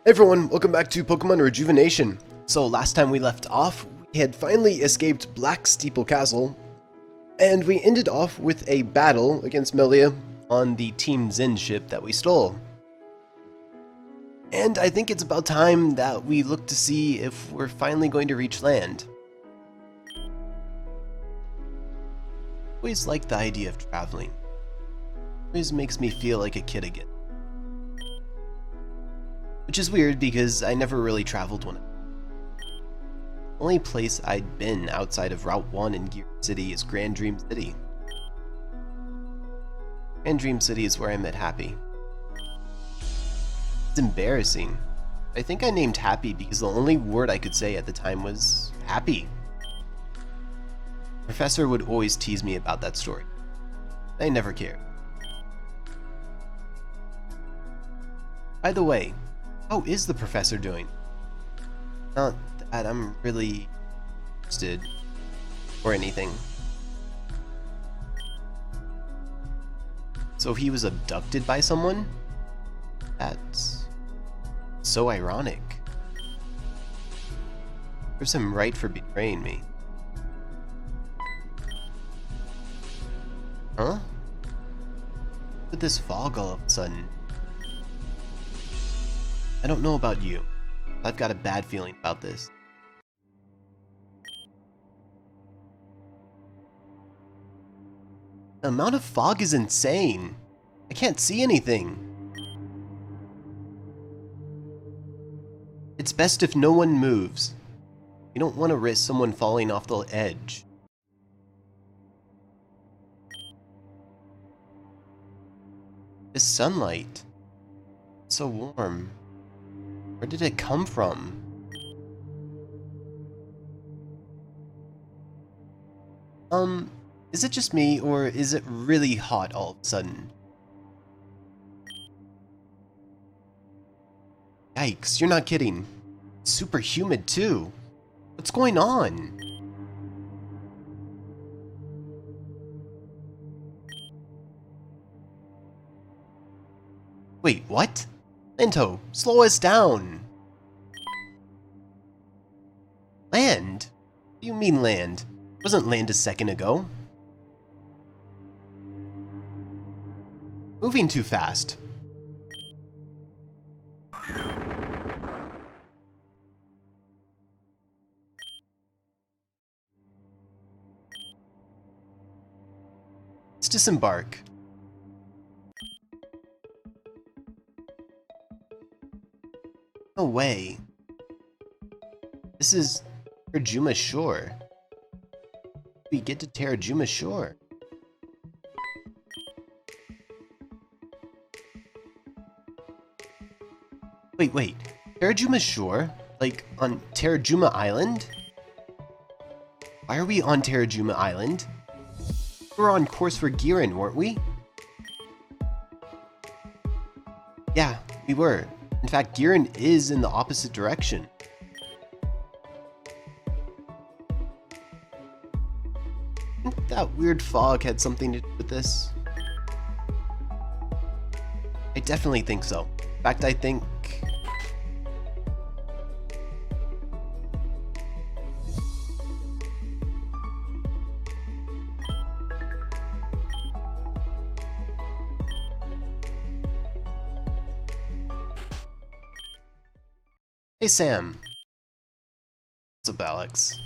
Hey everyone, welcome back to Pokemon Rejuvenation. So last time we left off, we had finally escaped Black Steeple Castle, and we ended off with a battle against Melia on the Team Zen ship that we stole. And I think it's about time that we look to see if we're finally going to reach land. Always liked the idea of traveling. Always makes me feel like a kid again. Which is weird because I never really traveled when the only place I'd been outside of Route 1 in Gear City is Grand Dream City. Grand Dream City is where I met Happy. It's embarrassing. I think I named Happy because the only word I could say at the time was happy. Professor would always tease me about that story. I never cared. By the way, how is the professor doing? Not that I'm really interested or anything. So he was abducted by someone? That's so ironic. Serves him right for betraying me. Huh? With this fog all of a sudden. I don't know about you. I've got a bad feeling about this. The amount of fog is insane. I can't see anything. It's best if no one moves. You don't want to risk someone falling off the edge. This sunlight. It's so warm. Where did it come from? Is it just me, or is it really hot all of a sudden? Yikes, you're not kidding. It's super humid too. What's going on? Wait, what? Linto, slow us down! Land? What do you mean land? It wasn't land a second ago. Moving too fast. Let's disembark. No way. This is Terajuma Shore. We get to Terajuma Shore. Wait. Terajuma Shore? Like, on Terajuma Island? Why are we on Terajuma Island? We were on course for Giran, weren't we? Yeah, we were. In fact, Giran is in the opposite direction. I think that weird fog had something to do with this. I definitely think so. In fact, I think... Hey Sam. What's up, Alex?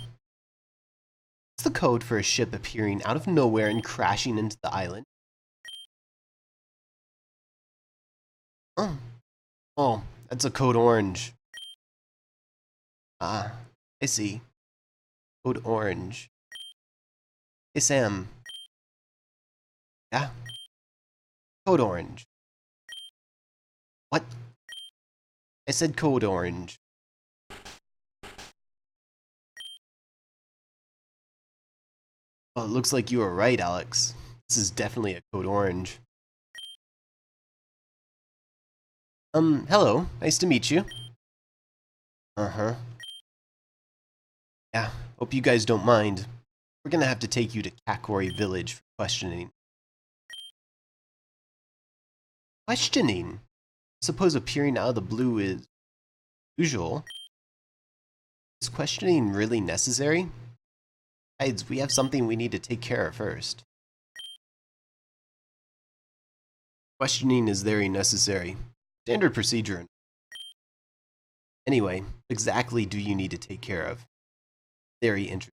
What's the code for a ship appearing out of nowhere and crashing into the island? Oh, that's a code orange. Ah, I see. Code orange. Hey Sam. Yeah? Code orange. What? I said code orange. Well, it looks like you were right, Alex. This is definitely a code orange. Hello. Nice to meet you. Uh-huh. Yeah, hope you guys don't mind. We're gonna have to take you to Kakori Village for questioning. Questioning? Suppose appearing out of the blue is usual. Is questioning really necessary? Besides, we have something we need to take care of first. Questioning is very necessary. Standard procedure. Anyway, what exactly do you need to take care of? Very interesting.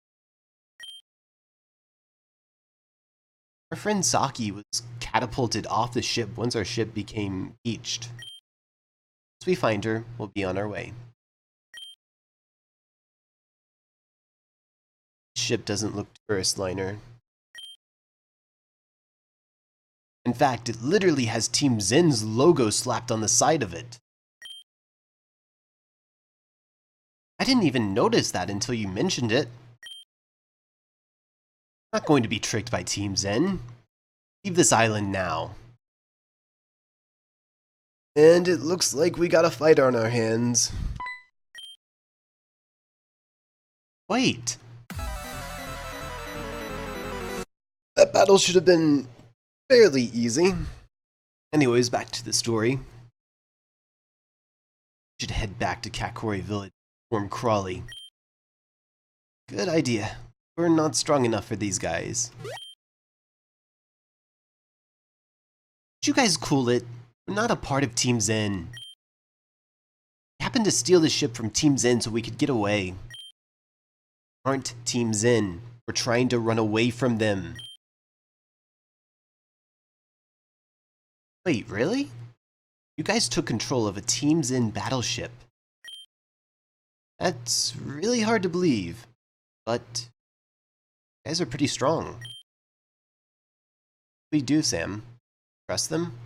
Our friend Saki was catapulted off the ship once our ship became beached. Once we find her, we'll be on our way. The ship doesn't look tourist liner. In fact, it literally has Team Zen's logo slapped on the side of it. I didn't even notice that until you mentioned it. I'm not going to be tricked by Team Zen. Leave this island now. And it looks like we got a fight on our hands. Wait. That battle should have been fairly easy. Anyways, back to the story. We should head back to Kakori Village to form Crawley. Good idea. We're not strong enough for these guys. Would you guys cool it? We're not a part of Team Zen. We happened to steal the ship from Team Zen so we could get away. We aren't Team Zen. We're trying to run away from them. Wait, really? You guys took control of a Team Zen battleship. That's really hard to believe, but you guys are pretty strong. What do we do, Sam? Trust them?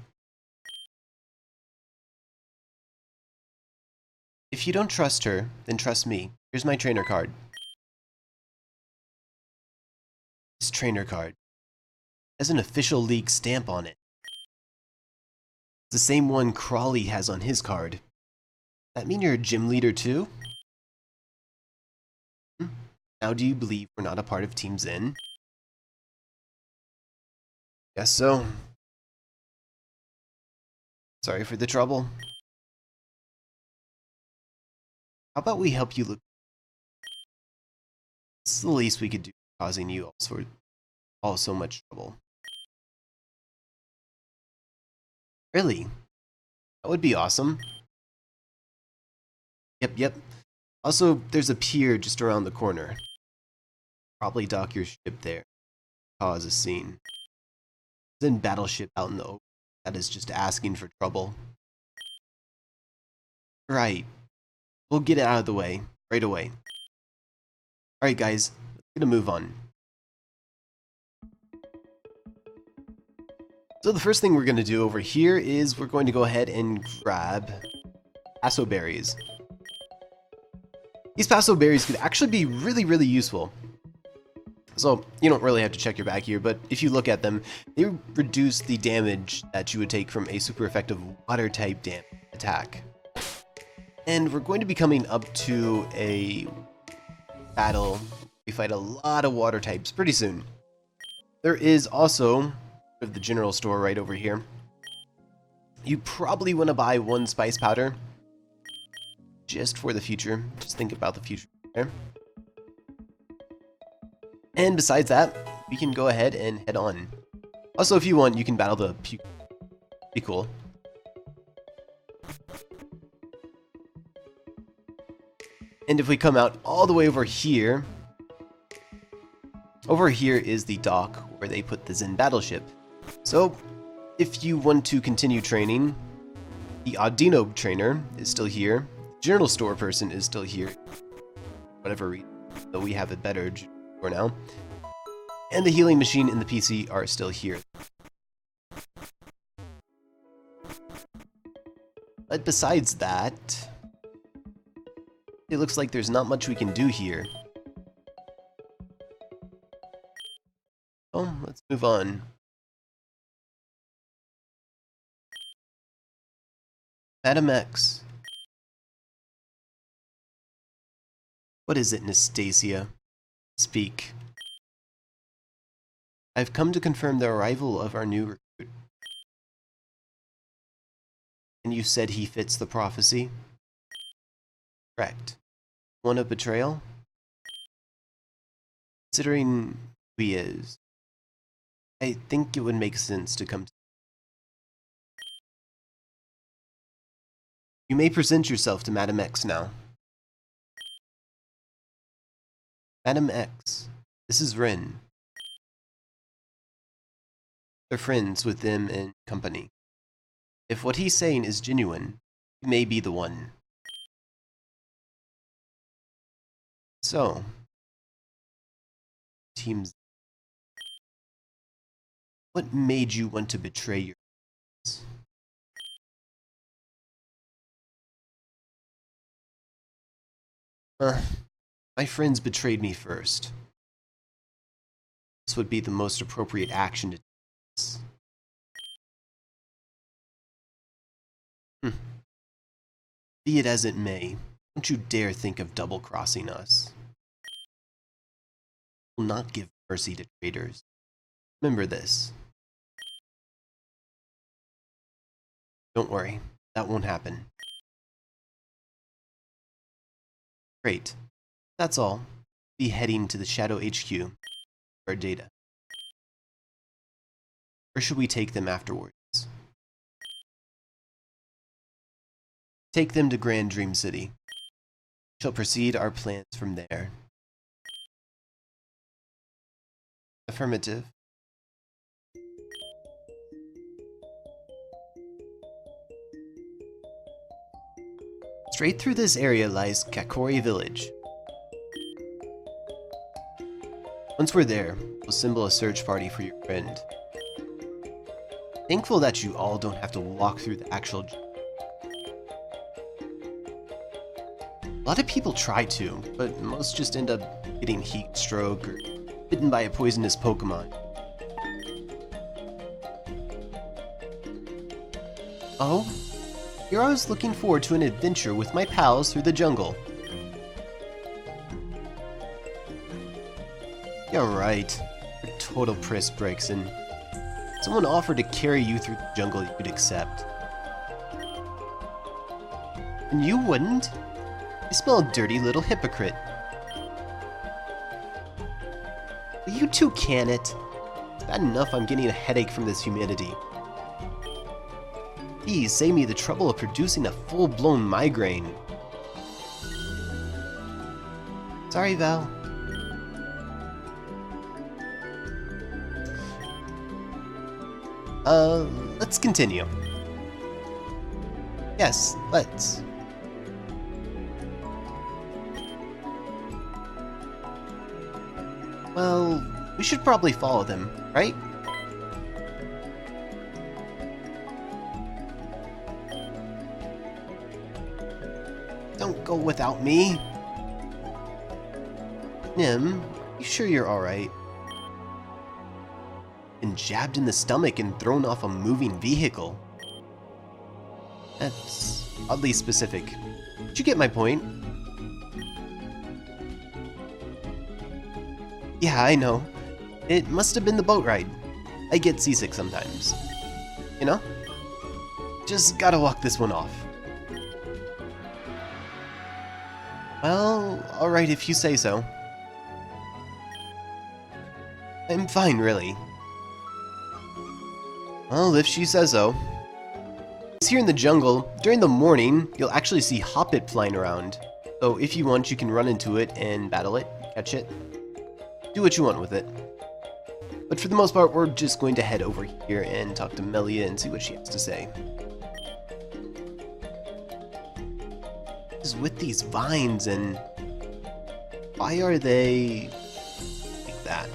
If you don't trust her, then trust me. Here's my trainer card. This trainer card has an official league stamp on it. It's the same one Crawley has on his card. Does that mean you're a gym leader too? Now do you believe we're not a part of Team Zen? Guess so. Sorry for the trouble. How about we help you look? It's the least we could do, causing you all so much trouble. Really? That would be awesome. Yep. Also, there's a pier just around the corner. Probably dock your ship there. Cause a scene. Then battleship out in the open. That is just asking for trouble. Right. We'll get it out of the way. Right away. Alright guys, let's get a move on. So the first thing we're going to do over here is we're going to go ahead and grab Passho berries. These Passho berries could actually be really useful. So you don't really have to check your back here, but if you look at them, they reduce the damage that you would take from a super effective water type attack. And we're going to be coming up to a battle. We fight a lot of water types pretty soon. There is also the general store right over here. You probably want to buy one spice powder just for the future. Just think about the future there. And besides that, we can go ahead and head on. Also, if you want, you can battle the puke. Be cool. And if we come out all the way over here is the dock where they put the Zen battleship. So, if you want to continue training, the Audino trainer is still here. The general store person is still here. Whatever reason, though we have a better for now. And the healing machine and the PC are still here. But besides that, it looks like there's not much we can do here. Oh, let's move on. Madam X. What is it, Nastasia? Speak. I've come to confirm the arrival of our new recruit. And you said he fits the prophecy? Correct. One of betrayal? Considering who he is, I think it would make sense to come to. You may present yourself to Madam X now. Madam X, this is Rin. They're friends with them and company. If what he's saying is genuine, he may be the one. So, teams, what made you want to betray your friends? My friends betrayed me first. This would be the most appropriate action to take. Be it as it may, don't you dare think of double-crossing us. We will not give mercy to traitors. Remember this. Don't worry, that won't happen. Great. That's all. Be heading to the Shadow HQ for our data. Where should we take them afterwards? Take them to Grand Dream City. We shall proceed our plans from there. Affirmative. Straight through this area lies Kakori Village. Once we're there, we'll assemble a search party for your friend. Thankful that you all don't have to walk through the actual. A lot of people try to, but most just end up getting heat stroke or bitten by a poisonous Pokémon. Oh? Here I was looking forward to an adventure with my pals through the jungle. Yeah, right. Your total priss breaks and someone offered to carry you through the jungle you could accept. And you wouldn't? You smell a dirty little hypocrite. Will you two can it? It's bad enough I'm getting a headache from this humidity. Please save me the trouble of producing a full-blown migraine. Sorry, Val. Let's continue. Yes, let's. Well, we should probably follow them, right? Don't go without me. Nim, you sure you're alright? Been jabbed in the stomach and thrown off a moving vehicle. That's oddly specific. Did you get my point? Yeah, I know. It must have been the boat ride. I get seasick sometimes. You know? Just gotta walk this one off. Well, alright if you say so. I'm fine, really. Well, if she says so. Here in the jungle, during the morning, you'll actually see Hoppet flying around. So if you want, you can run into it and battle it, catch it. Do what you want with it. But for the most part, we're just going to head over here and talk to Melia and see what she has to say. What is with these vines and why are they like that?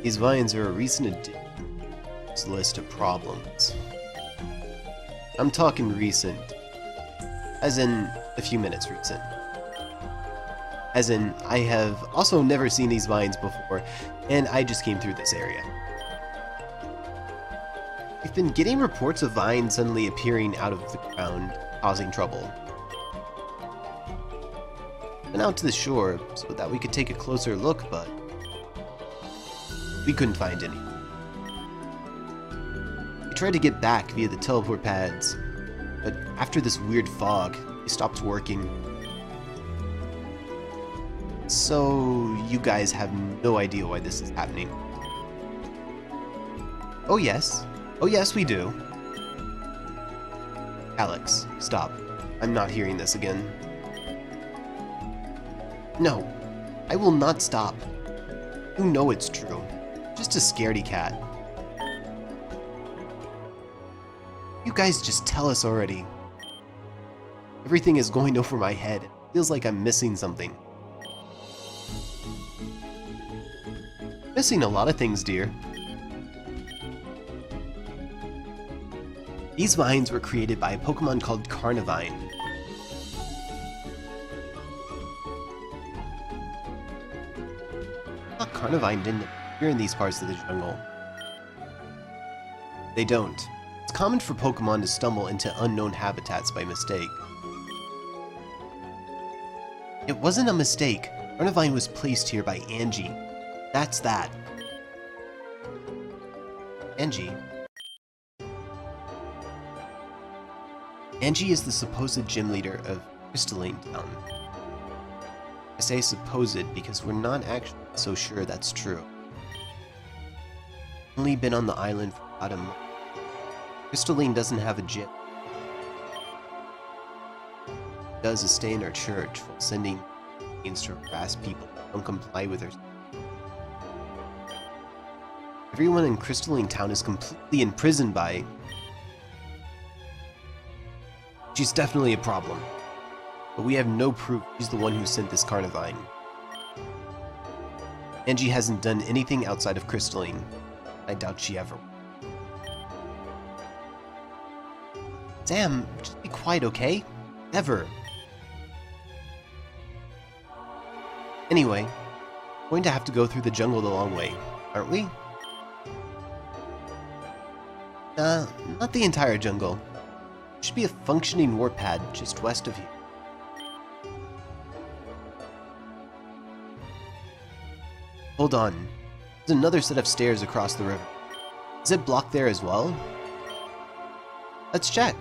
These vines are a recent addition to this list of problems. I'm talking recent, as in a few minutes recent. As in, I have also never seen these vines before, and I just came through this area. We've been getting reports of vines suddenly appearing out of the ground, causing trouble. Went out to the shore so that we could take a closer look, but we couldn't find any. We tried to get back via the teleport pads, but after this weird fog, they stopped working. So, you guys have no idea why this is happening. Oh yes, we do. Alex, stop. I'm not hearing this again. No, I will not stop. You know it's true. Just a scaredy cat. You guys just tell us already. Everything is going over my head. It feels like I'm missing something. Missing a lot of things, dear. These vines were created by a Pokemon called Carnivine. I thought Carnivine didn't appear in these parts of the jungle. They don't. It's common for Pokemon to stumble into unknown habitats by mistake. It wasn't a mistake. Carnivine was placed here by Angie. That's that. Angie? Angie is the supposed gym leader of Crystalline Town. I say supposed because we're not actually so sure that's true. Only been on the island for about a month. Crystalline doesn't have a gym. It does is stay in her church while sending means to harass people who don't comply with her. Everyone in Crystalline Town is completely imprisoned by... She's definitely a problem. But we have no proof she's the one who sent this Carnivine. Angie hasn't done anything outside of Crystalline. I doubt she ever will. Sam, just be quiet, okay? Never. Anyway, we're going to have to go through the jungle the long way, aren't we? Not the entire jungle. There should be a functioning warp pad just west of here. Hold on. There's another set of stairs across the river. Is it blocked there as well? Let's check.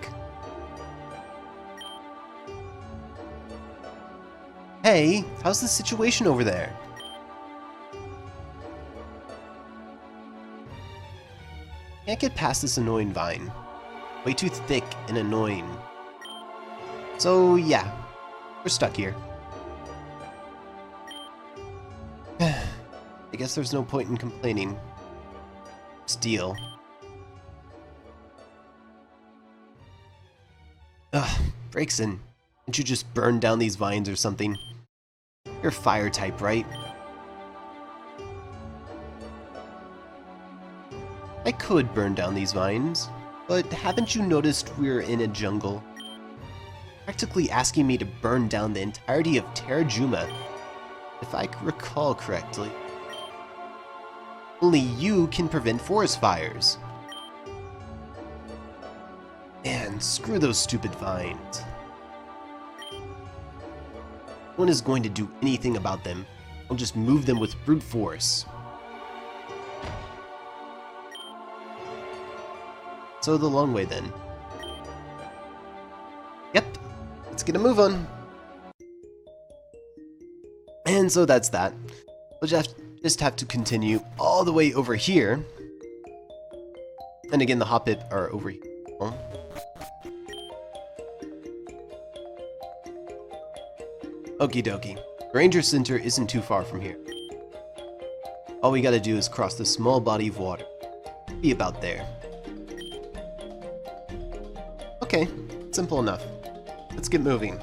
Hey, how's the situation over there? Can't get past this annoying vine. Way too thick and annoying. So yeah, we're stuck here. I guess there's no point in complaining. Steal. Ugh, Breakson, didn't you just burn down these vines or something? You're fire type, right? I could burn down these vines, but haven't you noticed we're in a jungle? Practically asking me to burn down the entirety of Terajuma, if I recall correctly. Only you can prevent forest fires. Man, screw those stupid vines. No one is going to do anything about them. I'll just move them with brute force. So the long way then. Yep, let's get a move on. And so that's that. We'll just have to continue all the way over here. And again, the Hoppip are over here. Okie dokie. Ranger Center isn't too far from here. All we gotta do is cross this small body of water. Be about there. Okay, simple enough. Let's get moving.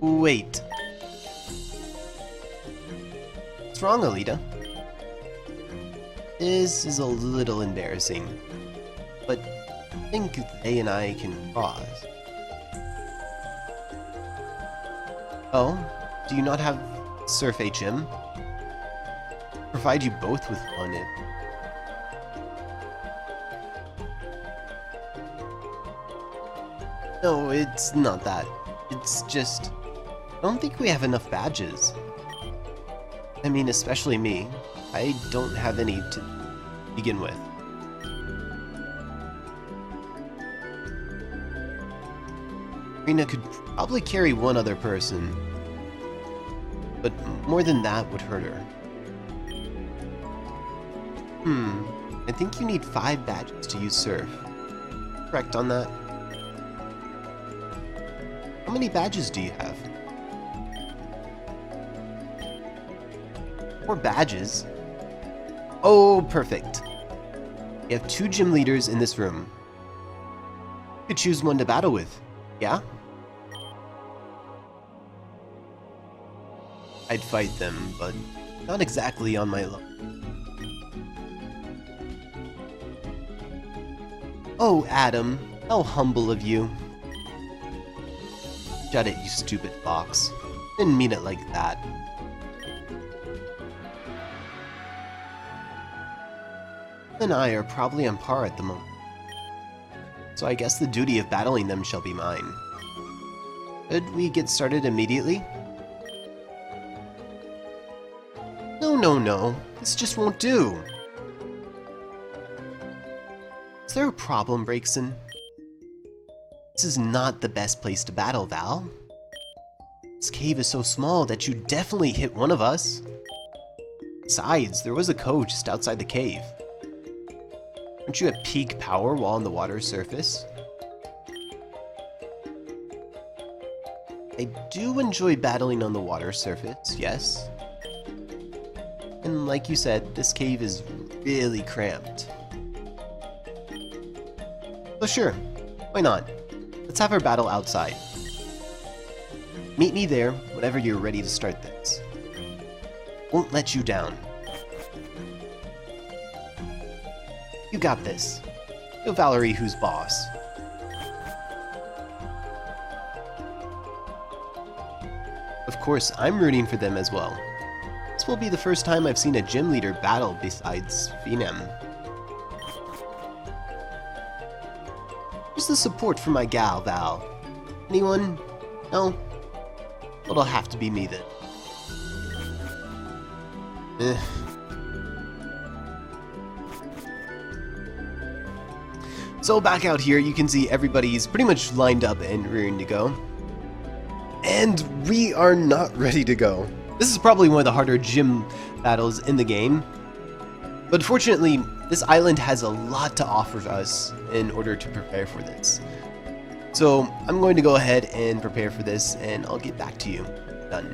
Wait. What's wrong, Alita? This is a little embarrassing, but I think they and I can cross. Oh, do you not have Surf HM? Provide you both with one if... No, it's not that. It's just... I don't think we have enough badges. I mean, especially me. I don't have any to begin with. Primarina could probably carry one other person, but more than that would hurt her. I think you need 5 badges to use Surf. Correct on that? How many badges do you have? 4 badges? Oh, perfect. You have 2 gym leaders in this room. You could choose one to battle with, yeah? I'd fight them, but not exactly on my level. Oh, Adam, how humble of you. Shut it, you stupid fox. Didn't mean it like that. You and I are probably on par at the moment, so I guess the duty of battling them shall be mine. Should we get started immediately? No, this just won't do. Is there a problem, Breakson? This is not the best place to battle, Val. This cave is so small that you'd definitely hit one of us. Besides, there was a cove just outside the cave. Aren't you at peak power while on the water surface? I do enjoy battling on the water surface, yes. And like you said, this cave is really cramped. So sure, why not? Let's have our battle outside. Meet me there whenever you're ready to start this. Won't let you down. You got this. Show Valarie who's boss. Of course, I'm rooting for them as well. This will be the first time I've seen a gym leader battle besides Phenom. Where's the support for my gal, Val? Anyone? No? Well, it'll have to be me then. So back out here, you can see everybody's pretty much lined up and rearing to go. And we are not ready to go. This is probably one of the harder gym battles in the game. But fortunately, this island has a lot to offer us in order to prepare for this. So I'm going to go ahead and prepare for this, and I'll get back to you. Done.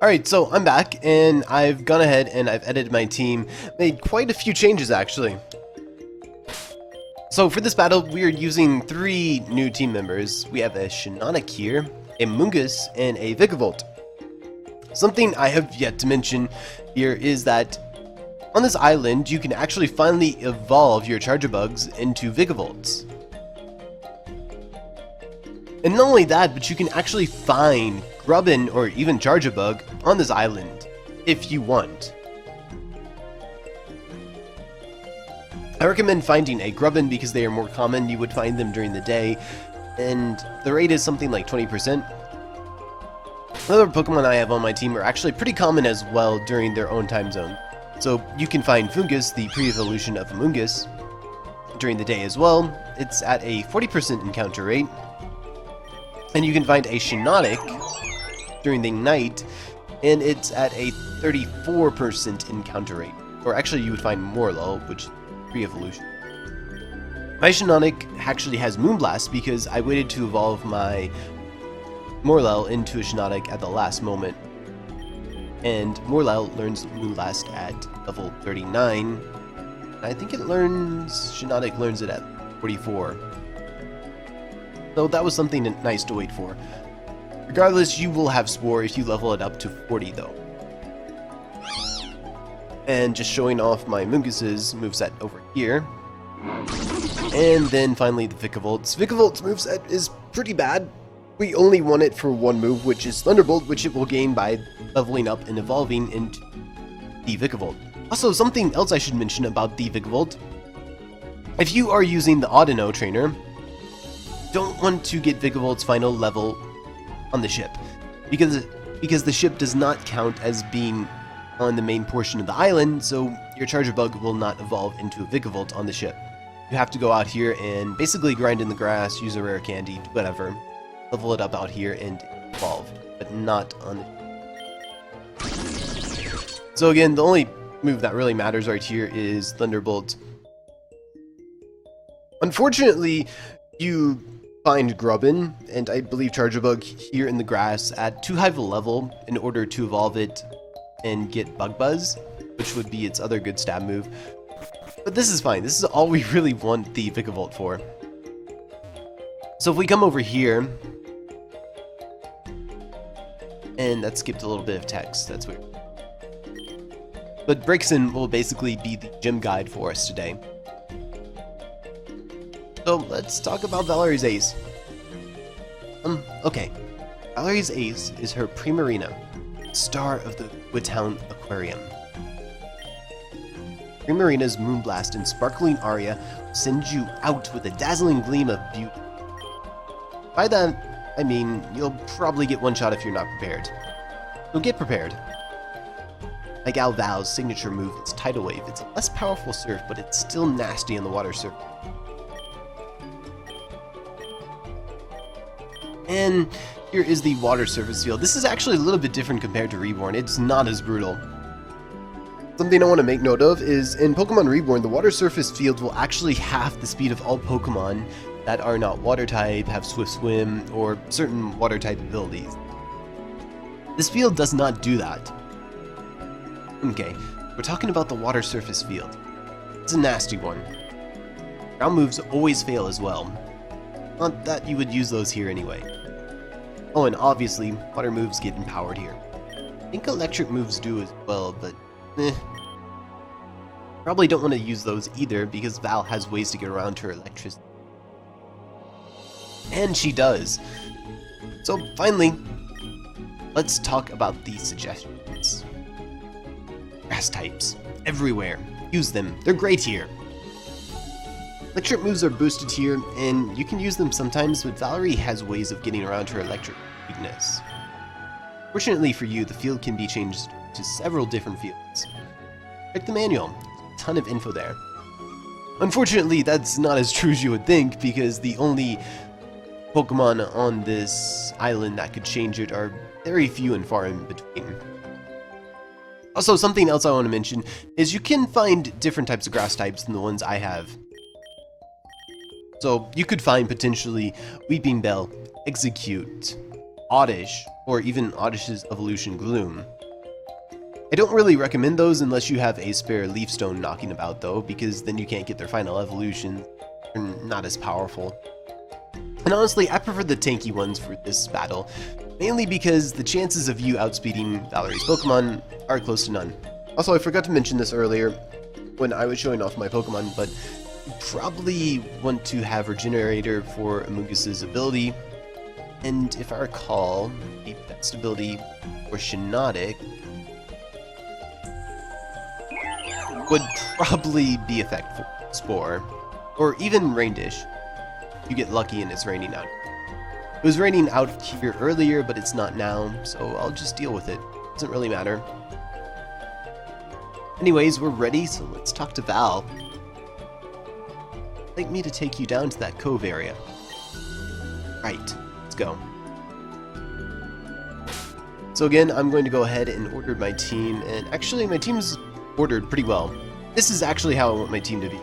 Alright, so I'm back, and I've gone ahead and I've edited my team. Made quite a few changes, actually. So for this battle, we are using 3 new team members. We have a Shiinotic here, a Mungus, and a Vikavolt. Something I have yet to mention here is that on this island, you can actually finally evolve your Chargebugs into Vigavolts. And not only that, but you can actually find Grubbin or even Chargebug on this island, if you want. I recommend finding a Grubbin because they are more common. You would find them during the day, and the rate is something like 20%. Other Pokemon I have on my team are actually pretty common as well during their own time zone. So you can find Fungus, the pre-evolution of Amoonguss, during the day as well. It's at a 40% encounter rate. And you can find a Shiinotic during the night, and it's at a 34% encounter rate. Or actually you would find Morlul, which is pre-evolution. My Shiinotic actually has Moonblast because I waited to evolve my Morlul into a Shiinotic at the last moment. And Morlul learns Moonblast at level 39. I think Shiinotic learns it at 44. So that was something nice to wait for. Regardless, you will have Spore if you level it up to 40 though. And just showing off my Moongus's moveset over here. And then finally the Vikavolt's. Vikavolt's moveset is pretty bad. We only want it for one move, which is Thunderbolt, which it will gain by leveling up and evolving into the Vikavolt. Also, something else I should mention about the Vikavolt. If you are using the Audino trainer, don't want to get Vikavolt's final level on the ship, because the ship does not count as being on the main portion of the island, so your Chargebug will not evolve into a Vikavolt on the ship. you have to go out here and basically grind in the grass, use a rare candy, whatever. Level it up out here and evolve, but not on the... So again, the only move that really matters right here is Thunderbolt. Unfortunately, you find Grubbin, and I believe Charjabug here in the grass at too high of a level in order to evolve it and get Bug Buzz, which would be its other good stab move. But this is fine. This is all we really want the Vikavolt for. So if we come over here, and that skipped a little bit of text, that's weird. But Brixen will basically be the gym guide for us today. So let's talk about Valarie's ace. Okay. Valarie's ace is her Primarina, star of the Wacan Aquarium. Primarina's Moonblast and Sparkling Aria send you out with a dazzling gleam of beauty. By that, I mean you'll probably get one shot if you're not prepared. So get prepared. Like Val's signature move, it's Tidal Wave. It's a less powerful surf, but it's still nasty on the water surface. And here is the water surface field. This is actually a little bit different compared to Reborn. It's not as brutal. Something I want to make note of is in Pokemon Reborn, the water surface field will actually halve the speed of all Pokemon that are not water type, have Swift Swim, or certain water type abilities. This field does not do that. Okay, we're talking about the water surface field. It's a nasty one. Ground moves always fail as well. Not that you would use those here anyway. Oh, and obviously, water moves get empowered here. I think electric moves do as well, but probably don't want to use those either because Val has ways to get around her electricity. And she does. So finally, let's talk about these suggestions. Grass types, everywhere. Use them, they're great here. Electric moves are boosted here, and you can use them sometimes, but Valarie has ways of getting around her electric weakness. Fortunately for you, the field can be changed to several different fields. Check the manual, a ton of info there. Unfortunately, that's not as true as you would think, because the only Pokemon on this island that could change it are very few and far in between. Also, something else I want to mention is you can find different types of grass types than the ones I have. So you could find potentially Weeping Bell, Execute, Oddish, or even Oddish's Evolution Gloom. I don't really recommend those unless you have a spare Leaf Stone knocking about though, because then you can't get their final evolution. They're not as powerful. And honestly, I prefer the tanky ones for this battle, mainly because the chances of you outspeeding Valarie's Pokemon are close to none. Also, I forgot to mention this earlier when I was showing off my Pokemon, but you probably want to have Regenerator for Amoogus's ability, and if I recall, the best ability for Shiinotic would probably be Effectful Spore, or even Rain Dish. You get lucky and it's raining out. It was raining out here earlier, but it's not now, so I'll just deal with it. Doesn't really matter. Anyways, we're ready, so let's talk to Val. I'd like me to take you down to that cove area. Right, let's go. So again, I'm going to go ahead and order my team, and actually my team's ordered pretty well. This is actually how I want my team to be.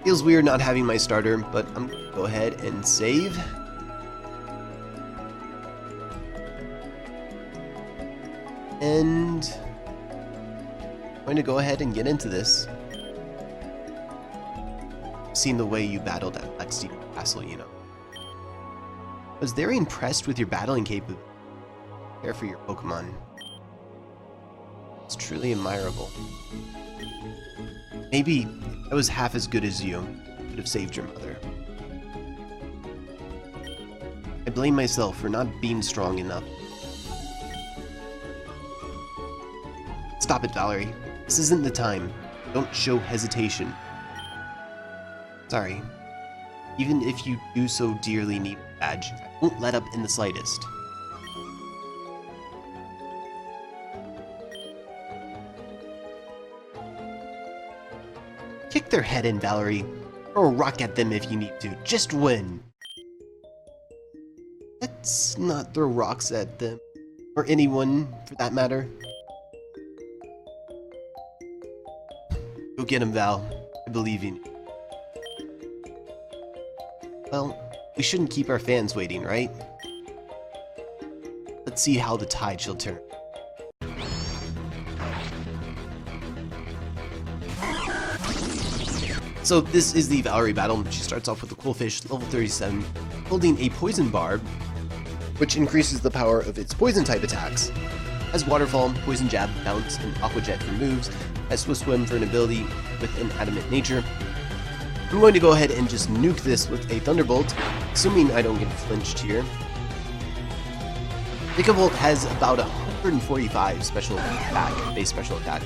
Feels weird not having my starter, but I'm going to go ahead and save. And I'm going to go ahead and get into this. Seeing the way you battled at Black Castle, you know. I was very impressed with your battling capability. Care for your Pokemon. It's truly admirable. Maybe if I was half as good as you, I could have saved your mother. I blame myself for not being strong enough. Stop it, Valarie. This isn't the time. Don't show hesitation. Sorry. Even if you do so dearly need a badge, I won't let up in the slightest. Kick their head in, Valarie. Throw a rock at them if you need to. Just win. Let's not throw rocks at them. Or anyone, for that matter. Go get him, Val. I believe in you. Well, we shouldn't keep our fans waiting, right? Let's see how the tide shall turn. So this is the Valarie Battle. She starts off with the Qwilfish, level 37, holding a Poison Barb, which increases the power of its Poison-type attacks. Has Waterfall, Poison Jab, Bounce, and Aqua Jet for moves. Has Swift Swim for an ability with an Adamant nature. I'm going to go ahead and just nuke this with a Thunderbolt, assuming I don't get flinched here. Megahorn has about 145 special attack, base special attack.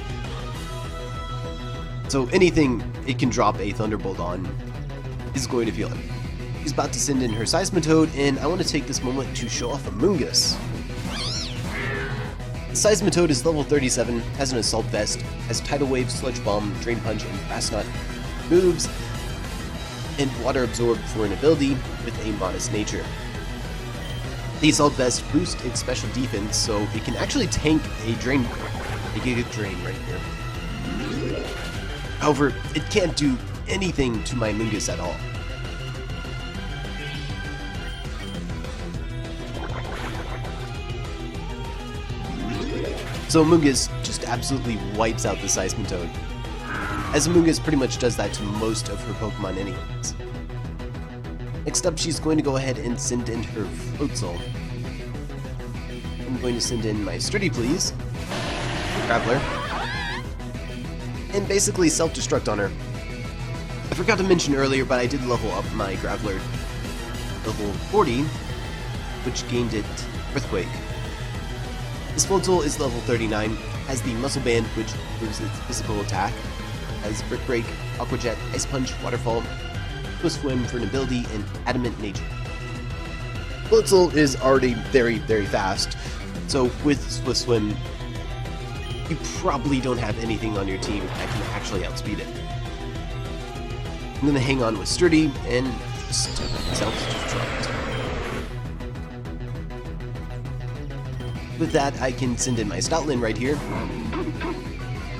So anything it can drop a Thunderbolt on is going to feel it. She's about to send in her Seismitoad, and I want to take this moment to show off Amoonguss. Seismitoad is level 37, has an Assault Vest, has Tidal Wave, Sludge Bomb, Drain Punch, and Grass Knot moves, and Water Absorb for an ability with a modest nature. The Assault Vest boosts its special defense, so it can actually tank a Drain, a Giga Drain right here. However, it can't do anything to my Amoonguss at all. So Amoonguss just absolutely wipes out the Seismitoad, as Amoonguss pretty much does that to most of her Pokemon anyways. Next up, she's going to go ahead and send in her Floatzel. I'm going to send in my Sturdy Please, Graveler, and basically self-destruct on her. I forgot to mention earlier, but I did level up my Graveler level 40, which gained it Earthquake. This Floatzel is level 39, has the Muscle Band, which improves its physical attack, has Brick Break, Aqua Jet, Ice Punch, Waterfall, Swift Swim for an ability, and Adamant nature. Floatzel is already very, very fast, so with Swift Swim, you probably don't have anything on your team that can actually outspeed it. I'm going to hang on with Sturdy and just self-destruct. With that, I can send in my Stoutland right here,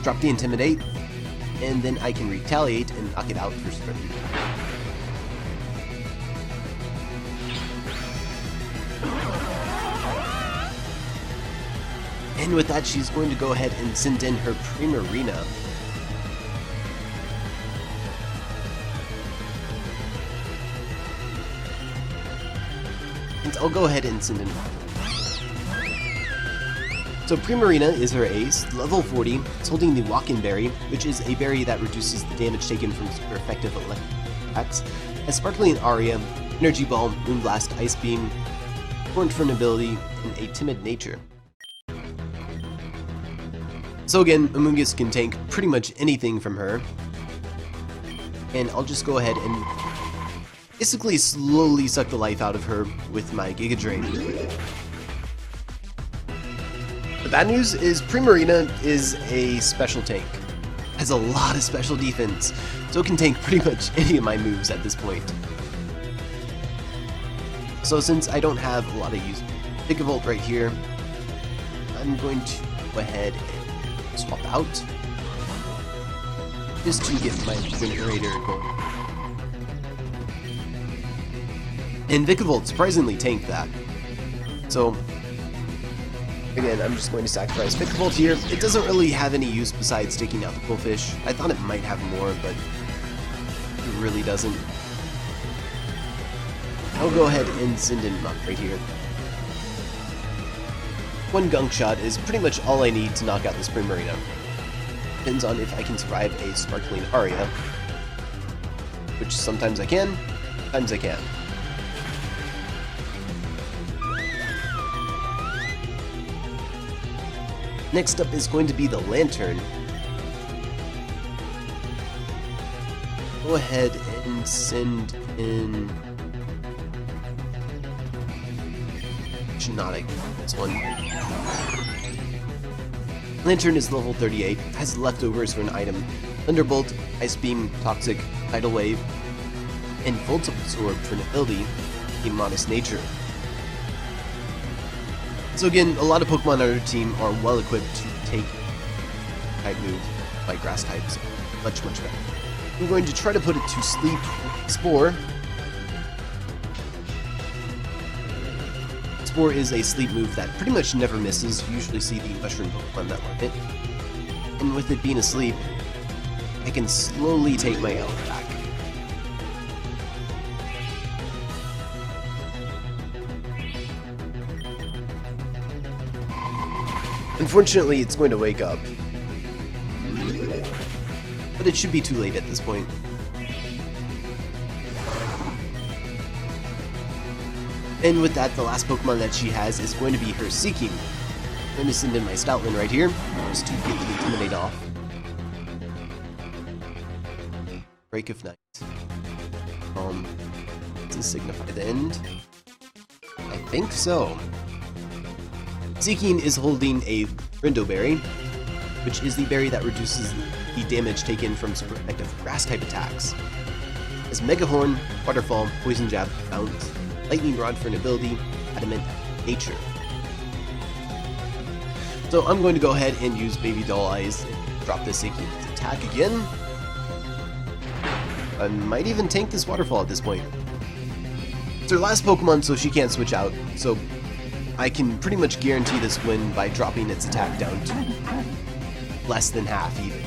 drop the Intimidate, and then I can retaliate and knock it out for Sturdy. And with that, she's going to go ahead and send in her Primarina. And I'll go ahead and send in. So Primarina is her ace, level 40, it's holding the Wacan berry, which is a berry that reduces the damage taken from super effective electric attacks, has Sparkling Aria, Energy Ball, Moonblast, Ice Beam, Torrent for an ability, and a Timid nature. So again, Amoonguss can tank pretty much anything from her, and I'll just go ahead and basically slowly suck the life out of her with my Giga Drain. The bad news is Primarina is a special tank. Has a lot of special defense, so it can tank pretty much any of my moves at this point. So since I don't have a lot of use Megavolt right here, I'm going to go ahead and swap out just to get my generator going. And Vikavolt surprisingly tanked that. So again, I'm just going to sacrifice Vikavolt here. It doesn't really have any use besides taking out the Qwilfish. I thought it might have more, but it really doesn't. I'll go ahead and send in Muck right here. One Gunk Shot is pretty much all I need to knock out this Primarina. Depends on if I can survive a Sparkling Aria, which sometimes I can, sometimes I can't. Next up is going to be the Lanturn. Go ahead and send in Genetic. This one. Lanturn is level 38, has leftovers for an item, Thunderbolt, Ice Beam, Toxic, Tidal Wave, and Volt Absorb for an ability, a Modest Nature. So again, a lot of Pokemon on our team are well equipped to take type move by grass types. Much better. I'm going to try to put it to sleep with Spore. Spore is a sleep move that pretty much never misses. You usually see the mushroom Pokemon that learn it. And with it being asleep, I can slowly take my health back. Unfortunately, it's going to wake up. But it should be too late at this point. And with that, the last Pokemon that she has is going to be her Seaking. I'm going to send in my Stoutland right here, just to get the Intimidate off. Break of Night. Does this signify the end? I think so. Seaking is holding a Rindo berry, which is the berry that reduces the damage taken from super effective grass-type attacks. As Megahorn, Waterfall, Poison Jab, Bounce, Lightning Rod for an ability, Adamant, Nature. So I'm going to go ahead and use Baby Doll Eyes and drop this Seaking's attack again. I might even tank this Waterfall at this point. It's her last Pokemon, so she can't switch out, so I can pretty much guarantee this win by dropping its attack down to less than half even.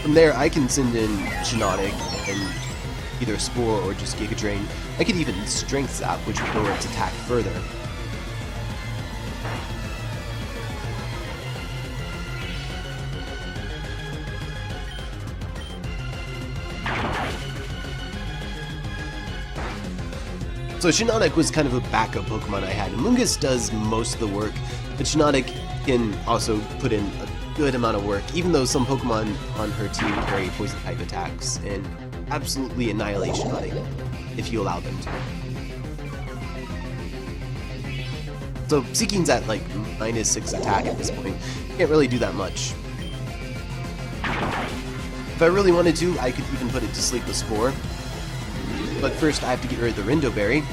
From there, I can send in Shiinotic and either Spore or just Giga Drain. I could even Strength Zap, which would lower its attack further. So Shiinotic was kind of a backup Pokemon I had. Amoonguss does most of the work, but Shiinotic can also put in a good amount of work, even though some Pokemon on her team carry poison type attacks and absolutely annihilate Shiinotic if you allow them to. So Seaking's at like -6 attack at this point. Can't really do that much. If I really wanted to, I could even put it to sleep with Spore. But first I have to get rid of the Rindo berry.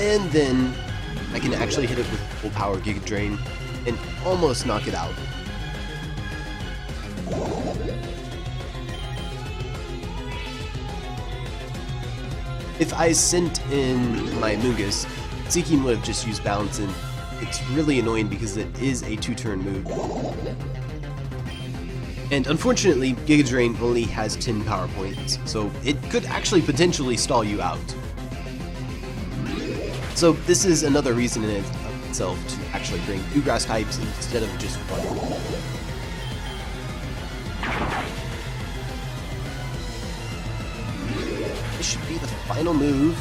And then I can actually hit it with full power Giga Drain and almost knock it out. If I sent in my Amoonguss, Seaking would have just used Bounce, and it's really annoying because it is a 2-turn move. And unfortunately, Giga Drain only has 10 power points, so it could actually potentially stall you out. So this is another reason in itself to actually bring 2 grass types instead of just 1. This should be the final move.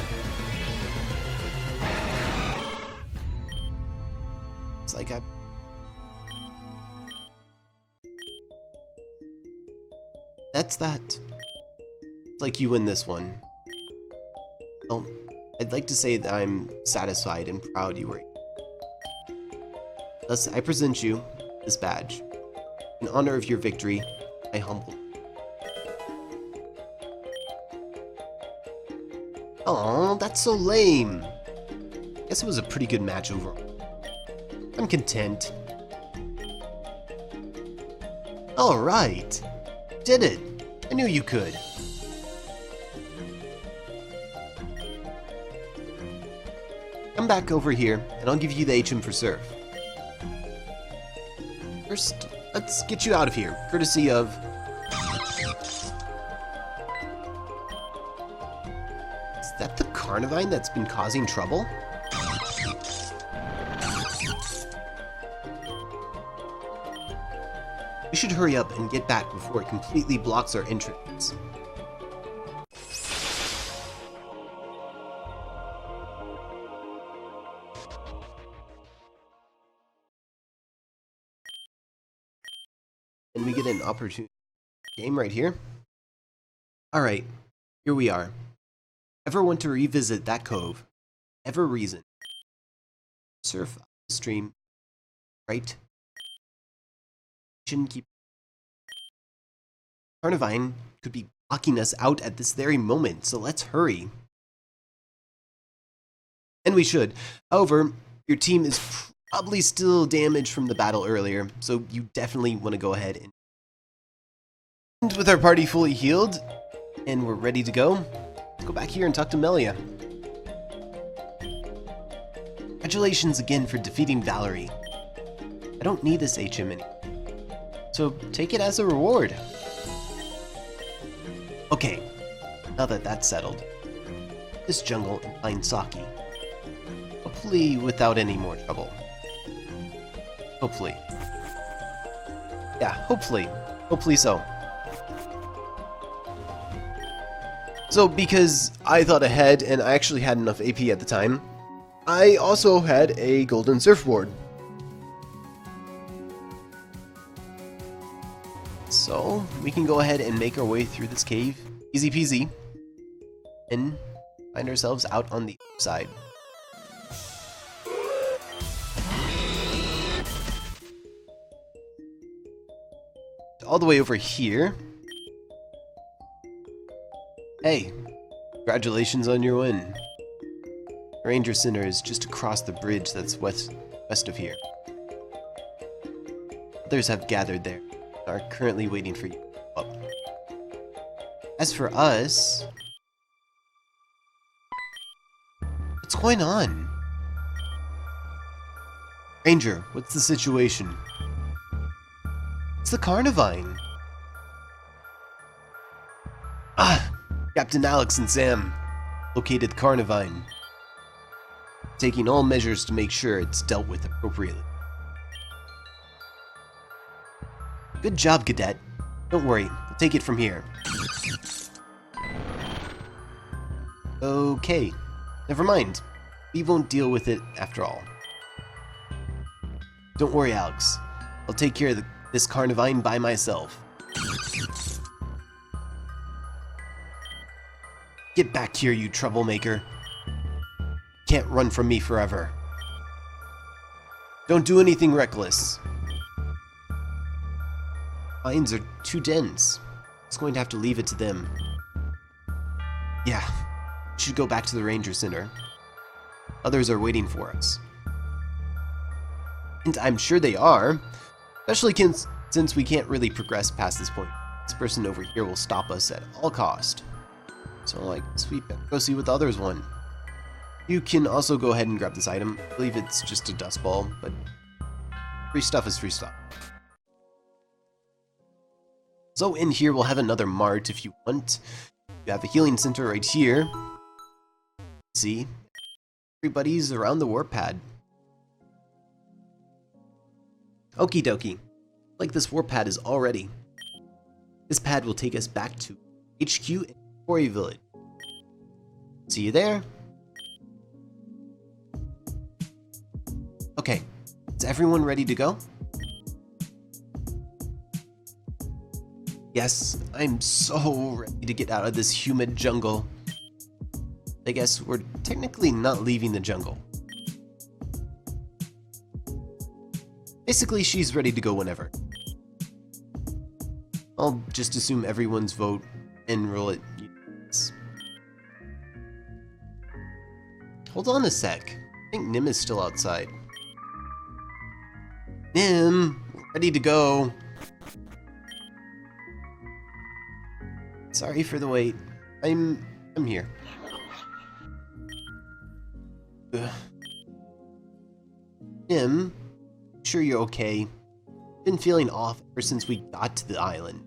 It's like That's that. It's like you win this one. Well, I'd like to say that I'm satisfied and proud you were. Thus, I present you this badge. In honor of your victory, I humble. Aw, that's so lame. Guess it was a pretty good match overall. I'm content. Alright. Did it. I knew you could. Come back over here, and I'll give you the HM for Surf. First, let's get you out of here, courtesy of... Is that the Carnivine that's been causing trouble? We should hurry up and get back before it completely blocks our entrance. And we get an opportunity game right here. Alright, here we are. Ever want to revisit that cove? Ever reason? Surf up the stream, right? Shouldn't keep. Carnivine could be blocking us out at this very moment, so let's hurry. And we should. However, your team is probably still damaged from the battle earlier, so you definitely want to go ahead and with our party fully healed, and we're ready to go, let's go back here and talk to Melia. Congratulations again for defeating Valarie. I don't need this HM anymore, so take it as a reward. Okay, now that that's settled, this jungle and find Saki. Hopefully without any more trouble. Hopefully. Yeah, hopefully. Hopefully so. So because I thought ahead and I actually had enough AP at the time, I also had a golden surfboard. So we can go ahead and make our way through this cave, easy peasy, and find ourselves out on the other side. All the way over here. Hey, congratulations on your win. Ranger Center is just across the bridge that's west of here. Others have gathered there and are currently waiting for you. As for us, what's going on? Ranger, what's the situation? It's the Carnivine. Ah, Captain Alex and Sam located the Carnivine, taking all measures to make sure it's dealt with appropriately. Good job, Cadet. Don't worry, we'll take it from here. Okay, never mind. We won't deal with it after all. Don't worry, Alex. I'll take care of this Carnivine by myself. Get back here, you troublemaker. Can't run from me forever. Don't do anything reckless. Vines are too dense. It's going to have to leave it to them. Yeah, we should go back to the Ranger Center. Others are waiting for us. And I'm sure they are, especially since we can't really progress past this point. This person over here will stop us at all cost. So I guess we better go see what the others want. You can also go ahead and grab this item. I believe it's just a dust ball, but free stuff is free stuff. So in here we'll have another mart if you want. You have a healing center right here. See? Everybody's around the warp pad. Okie dokie. Like this warp pad is already. This pad will take us back to HQ and Quarry Village. See you there. Okay, is everyone ready to go? Yes, I'm so ready to get out of this humid jungle. I guess we're technically not leaving the jungle. Basically, she's ready to go whenever. I'll just assume everyone's vote and roll it. Hold on a sec. I think Nim is still outside. Nim, ready to go. Sorry for the wait. I'm here. Ugh. Nim, sure you're okay. Been feeling off ever since we got to the island.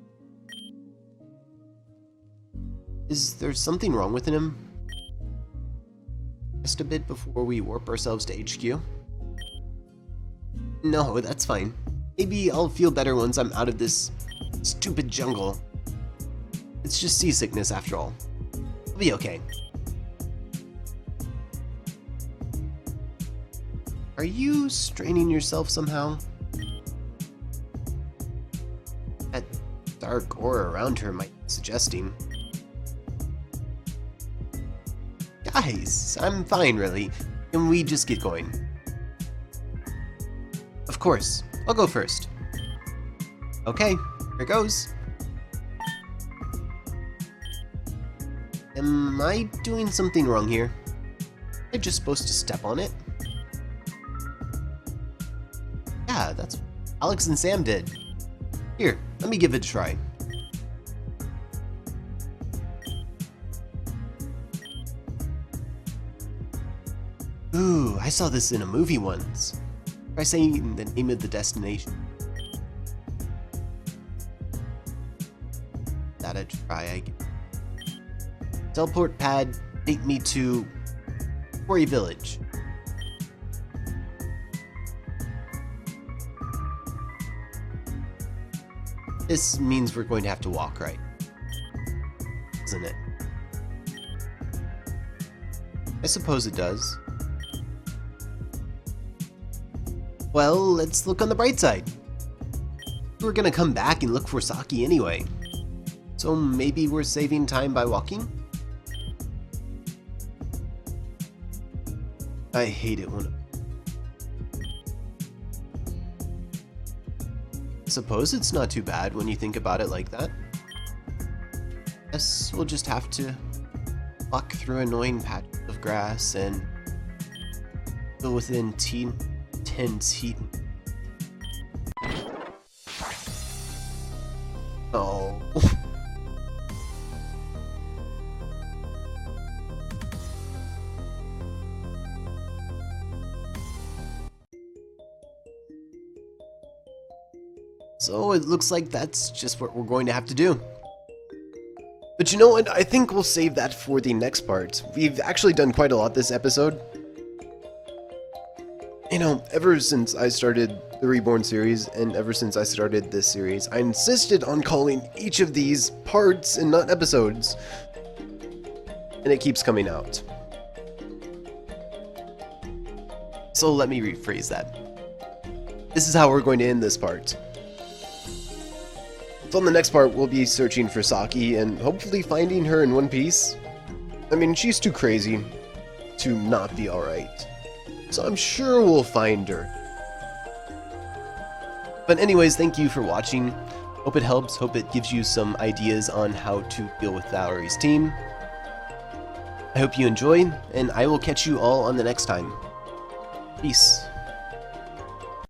Is there something wrong with him? Just a bit before we warp ourselves to HQ? No, that's fine. Maybe I'll feel better once I'm out of this stupid jungle. It's just seasickness after all. I'll be okay. Are you straining yourself somehow? That dark aura around her might be suggesting. Guys, I'm fine, really. Can we just get going? Of course. I'll go first. Okay, here goes. Am I doing something wrong here? Am I just supposed to step on it? Yeah, that's what Alex and Sam did. Here, let me give it a try. Ooh, I saw this in a movie once. Try saying the name of the destination. That a try, I guess. Teleport pad, take me to Quarry Village. This means we're going to have to walk, right? Isn't it? I suppose it does. Well, let's look on the bright side. We're gonna come back and look for Saki anyway. So maybe we're saving time by walking? I hate it when... I suppose it's not too bad when you think about it like that. Guess we'll just have to walk through annoying patches of grass and go within 10 feet. Oh. So it looks like that's just what we're going to have to do. But you know what? I think we'll save that for the next part. We've actually done quite a lot this episode. You know, ever since I started the Reborn series, and ever since I started this series, I insisted on calling each of these parts and not episodes. And it keeps coming out. So let me rephrase that. This is how we're going to end this part. So on the next part, we'll be searching for Saki and hopefully finding her in one piece. I mean, she's too crazy to not be alright. So I'm sure we'll find her. But anyways, thank you for watching. Hope it helps. Hope it gives you some ideas on how to deal with Valarie's team. I hope you enjoy, and I will catch you all on the next time. Peace.